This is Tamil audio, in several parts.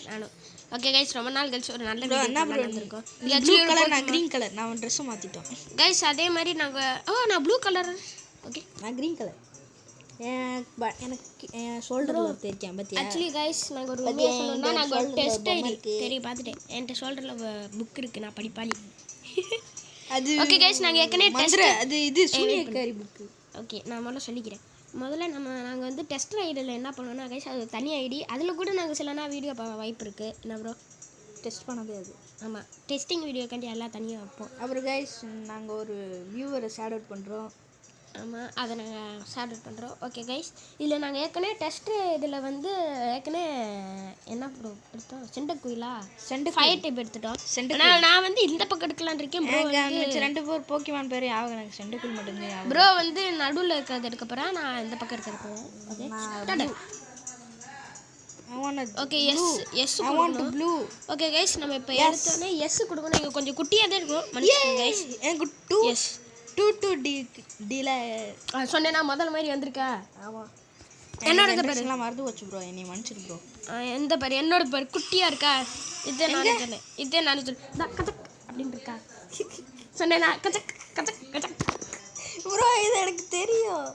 நானும். ஓகே கைஸ், ரொம்ப நாள் கழிச்சு ஒரு நல்ல ப்ரோ என்ன ப்ரோ வந்திருக்கோம். ப்ளூ கலர், நான் க்ரீன் கலர், நான் ட்ரெஸ் மாத்திட்டோம் கைஸ். அதே மாதிரி நான் ப்ளூ கலர். ஓகே, நான் க்ரீன் கலர். எனக்கு ஷோல்டரில் ஒருத்தர் இருக்கேன் பத்தியா. ஆக்சுவலி கைஸ், நாங்கள் ஒரு உண்மையை சொல்லணும்னா நாங்கள் ஒரு டெஸ்ட் ஐடி தெரியும் பார்த்துட்டேன். என்கிட்ட ஷோல்டரில் புக் இருக்குது, நான் படிப்பாளி. அது ஓகே கைஸ், நாங்கள் ஏற்கனவே டெஸ்ட் அது இது சூரியக்காரி புக்கு. ஓகே, நான் முதல்ல சொல்லிக்கிறேன். முதல்ல நாங்கள் வந்து டெஸ்ட் ஐடியில் என்ன பண்ணோம்னா கைஸ், அது தனி ஐடி. அதில் கூட நாங்கள் சிலனா வீடியோ வாய்ப்பு இருக்குது. என்ன ப்ரோ டெஸ்ட் பண்ணதே அது. ஆமாம், டெஸ்டிங் வீடியோக்காண்டி எல்லாம் தனியாக வைப்போம். அப்புறம் கைஸ், நாங்கள் ஒரு வியூவரை ஷேட் அவுட் பண்ணுறோம். ஆமாம், அதை நாங்கள் ஷேர் அவுட் பண்ணுறோம். ஓகே கைஸ், இதில் நாங்கள் ஏற்கனவே டெஸ்ட்டு இதில் வந்து ஏற்கனவே என்ன ப்ரோ எடுத்தோம், செண்டக்குயிலா ஃபயர் டைப் எடுத்துட்டோம். ஆனால் நான் வந்து இந்த பக்கம் எடுக்கலான் இருக்கேன் ப்ரோ. ரெண்டு பேர் போக்கிமான் பேர் யாவும் எனக்கு செண்டக்குயில் மட்டும்தான் ப்ரோ வந்து நடுவில் இருக்கிறது எடுக்க போகிறேன், நான் இந்த பக்கம் இருக்கிறது போகிறேன். Okay yes blue. Okay guys, நம்ம இப்போ எடுத்தோன்னே எஸ் கொடுக்கணும். நீங்கள் கொஞ்சம் குட்டியாக தான் இருக்கும் மனுஷன் கைஸ். எனக்கு 2 டில சொன்னேன்னா முதல் மாதிரி வந்திருக்கா. ஆமாம், என்னோட பேரெல்லாம் மறந்து வச்சு ப்ரோ, என்னை மன்னிச்சிரு ப்ரோ. எந்த பேர் என்னோட பேர் குட்டியாக இருக்கா. இதே நான் சொன்னேன் கதக் அப்படின்னு இருக்கா. சொன்னேன்னா கதக் கதக் கதக் ப்ரோ. இது எனக்கு தெரியும்,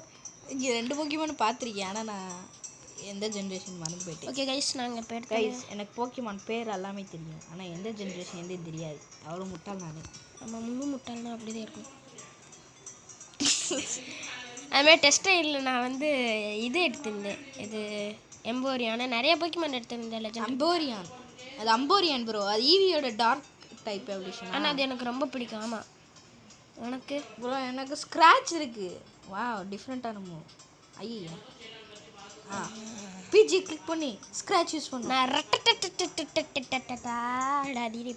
இங்கே 2 போக்கிமான் பார்த்துருக்கேன், ஆனால் நான் எந்த ஜென்ரேஷன் மறந்து போயிட்டேன். ஓகே கைஸ், நாங்கள் இப்போ கைஸ் எனக்கு போக்கிமான் பேர் எல்லாமே தெரியும், ஆனால் எந்த ஜென்ரேஷன் எந்த தெரியாது. அவ்வளோ முட்டாள் நான். நம்ம முழு முட்டாள்னா அப்படி தான் இருக்கும். அதுமாதிரி டெஸ்ட்டே இல்லை. நான் வந்து இது எடுத்திருந்தேன், இது எம்போரியான நிறைய போக்கிமான் எடுத்திருந்தேன். லெஜெண்ட் அம்போரியான். அது அம்போரியான் ப்ரோ, அது ஈவியோட டார்க் டைப் எவல்யூஷன். ஆனால் அது எனக்கு ரொம்ப பிடிக்கும். ஆமாம், உனக்கு ப்ரோ எனக்கு ஸ்க்ராட்ச் இருக்குது. வா, டிஃப்ரெண்ட்டான மூவ். ஐயோ, பிஜி கிளிக் பண்ணி ஸ்க்ராட்ச் யூஸ் பண்ண. நான் ரட்டடி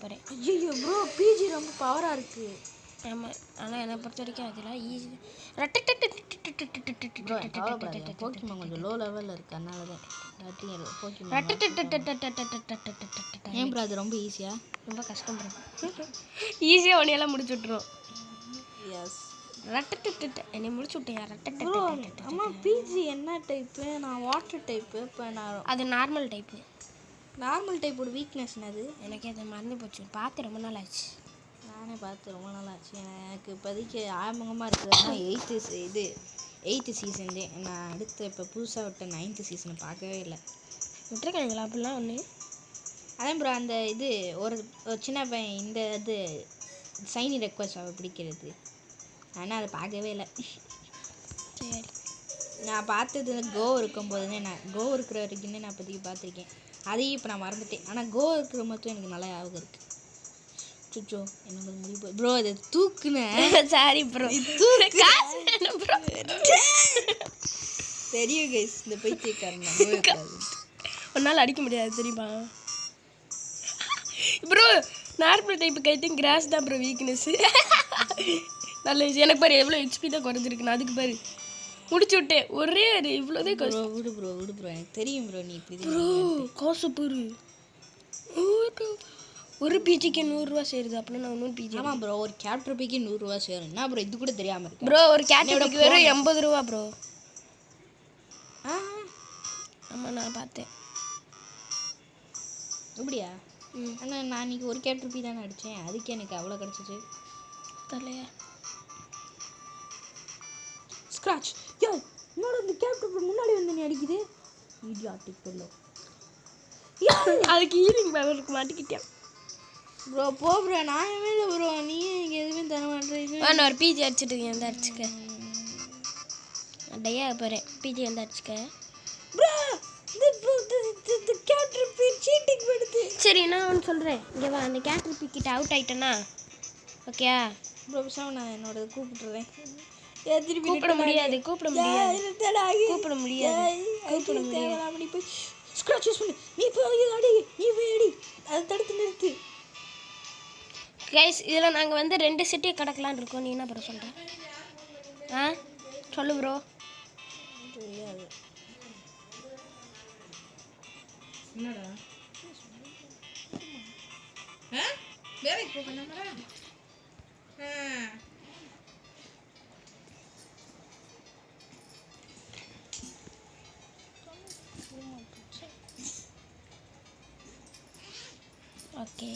போகிறேன். ஐயோ ப்ரோ, பிஜி ரொம்ப பவராக இருக்குது. ஆமாம், ஆனால் என்னை பொறுத்த வரைக்கும் அதெல்லாம் ஈஸி. போக்கிமான் கொஞ்சம் லோ லெவலில் இருக்குது, அதனால தான் ஏன் ப்ரோ அது ரொம்ப ஈஸியாக ரொம்ப கஷ்டம் ப்ரோ. ஈஸியாக ஒன்றையெல்லாம் முடிச்சு விட்ருவோம். எஸ், என்னை முடிச்சு விட்டேன். ப்ரோ ஆமாம், பிஜி என்ன டைப்பு? நான் வாட்டர் டைப்பு. இப்போ நான் அது நார்மல் டைப்பு. நார்மல் டைப்போட வீக்னஸ் என்னது? எனக்கே அதை மறந்து போச்சு, பார்த்து ரொம்ப நாள் ஆச்சு. நானே பார்த்து ரொம்ப நாள் ஆச்சு. எனக்கு இப்போதைக்கு ஆரம்பமாக இருக்குதுன்னா 8th சீசன் தான். நான் அடுத்து இப்போ புதுசாக விட்ட 9th சீசனை பார்க்கவே இல்லை. விட்டுருக்காங்களா அப்படிலாம் ஒன்று? அதான் ப்ரோ, அந்த இது ஒரு சின்ன பையன் இந்த இது சைனி ரெக்வஸ்ட் அவள் பிடிக்கிறது, ஆனால் அதை பார்க்கவே இல்லை. சரி, நான் பார்த்தது கோ இருக்கும்போதுனே, நான் கோ இருக்கிற வரைக்குமே நான் இப்போதைக்கு பார்த்துருக்கேன். அதையும் இப்போ நான் மறந்துட்டேன். ஆனால் கோ இருக்கிற மட்டும் எனக்கு நல்லா ஞாபகம் இருக்குது. சுச்சோ என்னோட முடிவு ப்ரோ, இதை தூக்குனேன். சாரி ப்ரோ, தெரியும் கைஸ், இந்த பைத்தியக்காரன் ஒரு நாள் அடிக்க முடியாது தெரியுமா ப்ரோ. நார்மல் டைப்பு கைத்தையும் கிராஸ் தான் ப்ரோ வீக்னஸ். நல்ல விஷயம். எனக்கு பாரு எவ்வளோ ஹெச்பி தான் குறைஞ்சிருக்கு. நான் அதுக்கு பாரு முடிச்சு விட்டேன். ஒரே ஒரு இவ்வளோதே ப்ரோ. விடு ப்ரோ எனக்கு தெரியும் ப்ரோ, நீ இப்படி ப்ரோ காசு பாரு. ஒரு பிஜிக்கு 100 ரூபா சேருது. அப்படின்னா நான் 100 பிஜி. ஆமாம் ப்ரோ, ஒரு கேப்டர் பிக்கு 100 ரூபா சேரும். என்ன ப்ரோ இது கூட தெரியாமல் இருக்கு ப்ரோ? ஒரு கேப்டர் பிக்கு வெறும் 80 ரூபா ப்ரோ. ஆமாம், நான் பார்த்தேன். அப்படியா? ஆனால் நான் இன்றைக்கி ஒரு கேப்டர் பி தானே அடித்தேன், அதுக்கு எனக்கு அவ்வளோ கிடச்சிச்சு. தெரியலையா? ஸ்க்ராட்ச் யோ, என்னோட இந்த கேப்டர் முன்னாடி வந்து நீ அடிக்குது. Idiotic bellow. அதுக்கு ஹீலிங் பவருக்கு மாட்டிக்கிட்டேன் ப்ரோ. போ ப்ரோ, நான் இல்லை ப்ரோ, நீ இங்கே எதுவுமே தர மாட்டேன். நான் ஒரு பிஜி அடிச்சுட்டு வந்து அடிச்சுக்க. டையா போகிறேன், பிஜி வந்து அடிச்சுக்க ப்ரோ. இந்த கேப்டர் பி சீட்டிங் பண்ணுது. சரி, நான் ஒன்று சொல்கிறேன். இங்கே வா, அந்த கேப்டர் பி கிட்ட அவுட் ஆகிட்டேன்னா ஓகே ப்ரோ. பேசாமல் நான் என்னோட கூப்பிட்டுறேன். கூப்பிட முடியாது. அப்படி போய் ஸ்க்ராட்ச் யூஸ் பண்ணு. நீ போய் அடி. அதை தடுத்து நிறுத்து. கைஸ், இதில் நாங்கள் வந்து 2 சிட்டியை கடக்கலான்னு இருக்கோம். நீ என்ன ப்ரோ சொல்கிற? சொல்லு ப்ரோ. தெரியாது. என்னடா வேலைக்கு போகணும். Okay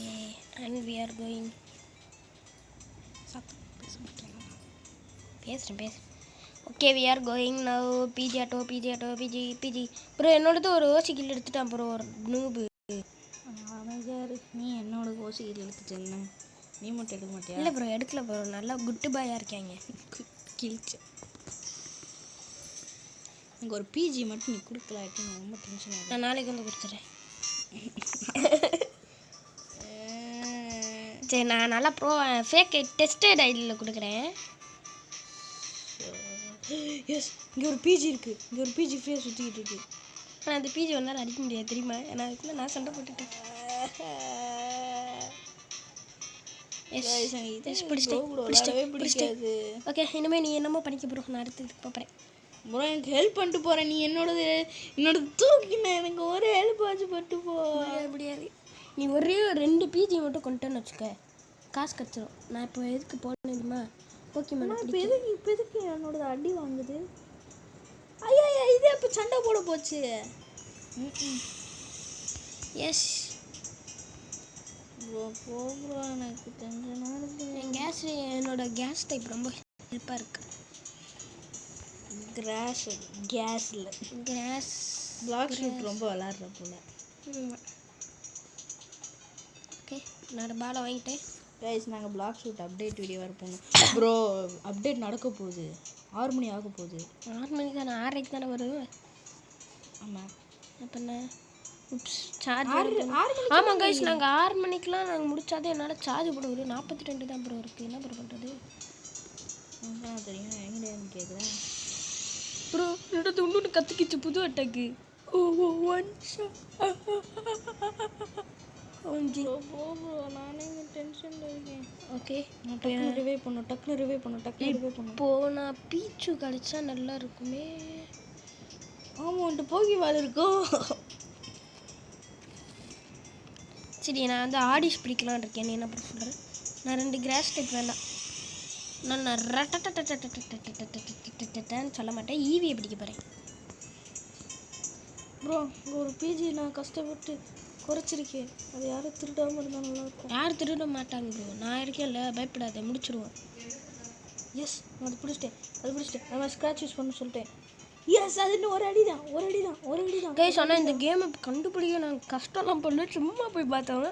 and we are going. பேசுகிறேன். Okay we are going now. PG auto PG. Bro என்னோடது ஒரு ஓசி கில் எடுத்துட்டான் ப்ரோ, ஒரு நூபு. நீ என்னோட ஓசி எடுத்துட்டேன்னு நீ மட்டும் எடுக்க மாட்டியா? இல்லை ப்ரோ எடுக்கல ப்ரோ, நல்லா குட்டு பாயாக இருக்காங்க. கிழிச்சு எனக்கு ஒரு பிஜி மட்டும் நீ கொடுக்கலாட்டி நான் ரொம்ப டென்ஷன் ஆகும். நான் நாளைக்கு வந்து கொடுத்துட்றேன். சரி நான் நல்லா ப்ரோ ஃபேக் டெஸ்டட் ஐடியில் கொடுக்குறேன். எஸ் இங்கே ஒரு பிஜி இருக்குது, இங்கே ஒரு பிஜி ஃப்ரீயாக சுற்றிக்கிட்டு இருக்கு. ஆனால் அந்த பிஜி ஒன்றால் அடிக்க முடியாது தெரியுமா, ஏன்னா அதுக்குள்ளே நான் சண்டை போட்டுட்டேன். பிடிச்சிட்டேன். ஓகே இனிமேல் நீ என்னமோ பண்ணிக்க ப்ரோ, நான் அடுத்து இதுக்கு போகிறேன் ப்ரோ. எனக்கு ஹெல்ப் பண்ணிட்டு போகிறேன், நீ என்னோடது தூக்கின எனக்கு ஒரு ஹெல்ப் ஆச்சு பண்ணிட்டு போ. முடியாது, நீ ஒரே 2 பிஜி மட்டும் கொண்டுட்டேன்னு வச்சுக்க, காசு கிடச்சிடும். நான் இப்போ எதுக்கு போகணும் தெரியுமா, போக்கிமான். இப்போ எதுக்கு என்னோடது அடி வாங்குது? ஐயா இதே இப்போ சண்டை போட போச்சு. எஸ் ப்ரோ ப்ரோ எனக்கு டென்ஷனாக இருக்குது. என்னோட கேஸ் டைப் ரொம்ப ஹெல்ப்பாக இருக்குது. கேஸில் பிளாக் ஷூட் ரொம்ப விளாட்ற போல. ஓகே நான் பாலை வாங்கிட்டேன். கைஸ் நாங்கள் பிளாக் ஷூட் அப்டேட் வீடியோ வர போகணும் ப்ரோ. அப்டேட் நடக்க போகுது, 6 மணி ஆக போகுது. 6 மணிக்கு தானே, 6:30 தானே வரும். ஆமாம் அப்போ என்ன சார்ஜ் ஆமாம் கைஸ், நாங்கள் 6 மணிக்கெலாம் நாங்கள் முடிச்சாதே என்னால் சார்ஜ் போட ஒரு 42 தான் ப்ரோ இருக்குது. என்ன ப்ரோ பண்ணுறது? தெரியும் எங்கே கேட்குறேன் ப்ரோ. என்னோட துண்டு கற்றுக்கிச்சு புது அட்டாக்கு. நானே டென்ஷனில் இருக்கேன். ஓகே டக்குனு ரிவே பண்ணும். இப்போது நான் பீச்சு கிடச்சா நல்லா இருக்குமே. ஆமாம் வந்துட்டு போகி வாழ் இருக்கும். சரி நான் வந்து ஆடிஸ் பிடிக்கலான்னு இருக்கேன். நீ என்ன பண்ண சொல்கிறேன்? நான் 2 கிராஸ் டைப் வேண்டாம், நான் ரட்டன்னு சொல்ல மாட்டேன், ஈவியை பிடிக்க போகிறேன். ப்ரோ இங்கே ஒரு பிஜி நான் கஷ்டப்பட்டு குறைச்சிருக்கேன், அது யாரும் திருடாமல் இருந்தால் நல்லாயிருக்கும். யாரும் திருட மாட்டாங்க ப்ரோ, நான் இருக்கேன்ல, பயப்படாத, முடிச்சிடுவோம். எஸ் நான் அது பிடிச்சிட்டேன். நான் ஸ்க்ராட்ச் யூஸ் பண்ண சொல்லிட்டேன். எஸ் அது இன்னும் ஒரு அடி தான். கைஸ் ஆனால் இந்த கேமை கண்டுபிடிக்க நாங்கள் கஷ்டம்லாம் பண்ணல, சும்மா போய் பார்த்தவங்க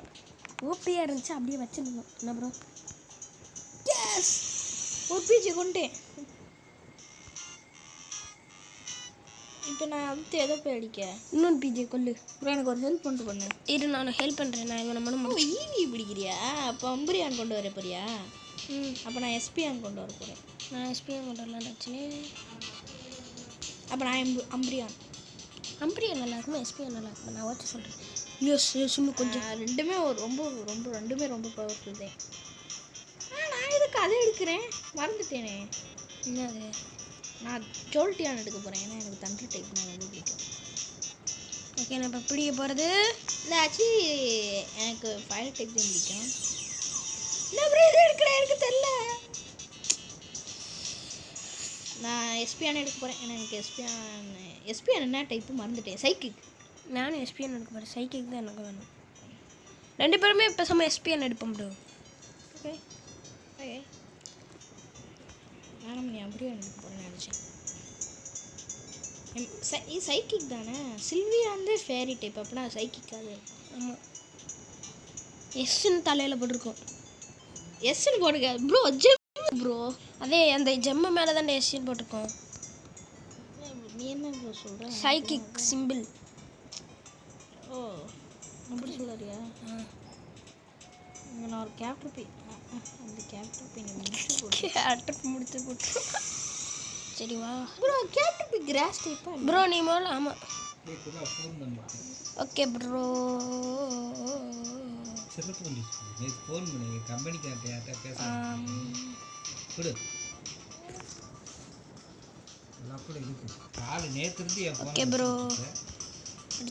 ஓபியாக இருந்துச்சு, அப்படியே வச்சுருந்தோம். என்ன ப்ரோ? எஸ் ஒரு பிஜி கொண்டேன். இப்போ நான் அடுத்து எதை போய் அடிக்க? இன்னொன்று பிஜியை கொல்லு ப்ரோ. எனக்கு ஒரு ஹெல்ப் பண்ணிட்டு பண்ணு. இரு நான் ஹெல்ப் பண்ணுறேன். நான் இவனை மனம் ஈவி பிடிக்கிறியா? அப்போ அம்பரியான் கொண்டு வர போறியா? அப்போ நான் எஸ்பியான் கொண்டு வர போகிறேன். நான் எஸ்பியான் கொண்டு வரலான்னு வச்சுனே. அப்போ நான் அம்பரியான் நல்லா இருக்குமா, எஸ்பியான் நல்லா இருக்குமா? நான் வச்சு சொல்கிறேன். எஸ் இன்னும் கொஞ்சம். ரெண்டுமே ரொம்ப பவர்ஃபுல் தான். நான் இதுக்கு அதை எடுக்கிறேன், மறந்துட்டேனே. என்னது? நான் ஜோல்டியான் எடுக்க போகிறேன், ஏன்னா எனக்கு தண்டர் டைப் நான் ரொம்ப பிடிக்கும். ஓகே நான் இப்போ பிடிக்க போகிறது இல்லை ஆக்சுவலி எனக்கு ஃபயர் டைப் தான் பிடிக்கும். இல்லை ப்ரோ இது எடுக்கிறேன், எனக்கு தெரில. நான் எஸ்பியான் எடுக்க போகிறேன், ஏன்னா எனக்கு எஸ்பியான் என்ன டைப்பு மறந்துட்டேன். சைக்கிக். நானும் எஸ்பியான் எடுக்க போகிறேன், சைக்கிக் தான் எனக்கு வேணும். 2 பேருமே பேசாமல் எஸ்பியான் எடுப்போம் ப்ரோ. ஓகே நானும் நீ அப்படியே எடுக்க போகிறேன்னு நினச்சேன். சைக்கிக் தானே? சில்வியா வந்து ஃபேரி டைப், அப்படின்னா சைக்கிக்காது. ஆமாம் எஸ்ன்னு தலையில் போட்டிருக்கோம். எஸ்ன்னு போட்டுக்க ப்ரோ. ஜெம் ப்ரோ, அதே அந்த ஜெம்மு மேலே தான் எஸ்ன்னு போட்டிருக்கோம். நீ என்ன ப்ரோ சொல்கிற? Psychic simple. ஓ அப்படி சொல்லுறியா? இங்கே நான் ஒரு கேப்டர் அந்த கேப்டர் முடிச்சு போட்டு. சரி வா ப்ரோ. கேப்டர் கிராஸ் டைப்பா ப்ரோ? நீ முதல்ல. ஆமாம் ஓகே ப்ரோ. Okay bro.